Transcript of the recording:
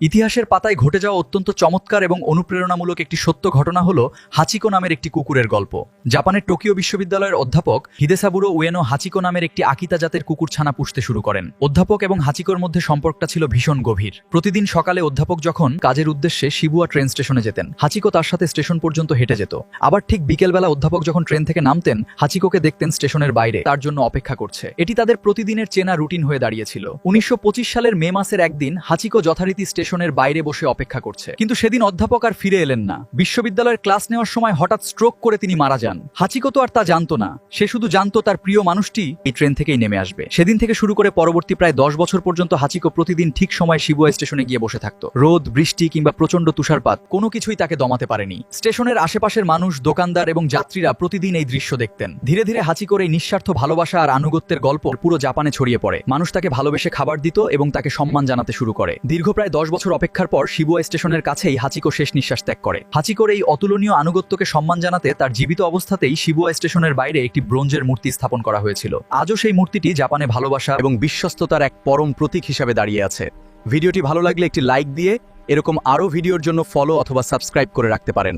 ইতিহাসের পাতায় ঘটে যাওয়া অত্যন্ত চমৎকার এবং অনুপ্রেরণামূলক একটি সত্য ঘটনা হলো হাচিকো নামের একটি কুকুরের গল্প। জাপানের টোকিও বিশ্ববিদ্যালয়ের অধ্যাপক হিদেসাবুরো উয়েনো হাচিকো নামের একটি আকিতা জাতের কুকুরছানা পুষতে শুরু করেন। অধ্যাপক এবং হাচিকোর মধ্যে সম্পর্কটা ছিল ভীষণ গভীর। প্রতিদিন সকালে অধ্যাপক যখন কাজের উদ্দেশ্যে শিবুয়া ট্রেন স্টেশনে যেতেন, হাচিকো তার সাথে স্টেশন পর্যন্ত হেঁটে যেত। আবার ঠিক বিকেলবেলা অধ্যাপক যখন ট্রেন থেকে নামতেন, হাচিকোকে দেখতেন স্টেশনের বাইরে তার জন্য অপেক্ষা করছে। এটি তাদের প্রতিদিনের চেনা রুটিন হয়ে দাঁড়িয়েছিল। ১৯২৫ সালের মে মাসের একদিন হাচিকো যথারীতি স্টেশনের বাইরে বসে অপেক্ষা করছে, কিন্তু সেদিন অধ্যাপক আর ফিরে এলেন না। বিশ্ববিদ্যালয়ের ক্লাস নেওয়ার সময় হঠাৎ স্ট্রোক করে তিনি মারা যান। হাচিকো তো আর তা জানতো না, সে শুধু জানতো তার প্রিয় মানুষটি এই ট্রেন থেকেই নেমে আসবে। সেদিন থেকে শুরু করে পরবর্তী প্রায় ১০ বছর পর্যন্ত হাচিকো প্রতিদিন ঠিক সময় শিবুয়া স্টেশনে গিয়ে বসে থাকতো। রোদ, বৃষ্টি কিংবা প্রচন্ড তুষারপাত কোনো কিছুই তাকে দমাতে পারেনি। স্টেশনের আশেপাশের মানুষ, দোকানদার এবং যাত্রীরা প্রতিদিন এই দৃশ্য দেখতেন। ধীরে ধীরে হাচিকোর এই নিঃস্বার্থ ভালোবাসা আর আনুগত্যের গল্প পুরো জাপানে ছড়িয়ে পড়ে। মানুষ তাকে ভালোবেসে খাবার দিত এবং তাকে সম্মান জানাতে শুরু করে। দীর্ঘ প্রায় ১০ বছর অপেক্ষার পর শিবুয়া স্টেশনের কাছেই হাচিকো শেষ নিঃশ্বাস ত্যাগ করে। হাচিকোর এই অতুলনীয় আনুগত্যকে সম্মান জানাতে তার জীবিত অবস্থাতেই শিবুয়া স্টেশনের বাইরে একটি ব্রোঞ্জের মূর্তি স্থাপন করা হয়েছিল। আজও সেই মূর্তিটি জাপানে ভালোবাসা এবং বিশ্বস্ততার এক পরম প্রতীক হিসাবে দাঁড়িয়ে আছে। ভিডিওটি ভালো লাগলে একটি লাইক দিয়ে এরকম আরও ভিডিওর জন্য ফলো অথবা সাবস্ক্রাইব করে রাখতে পারেন।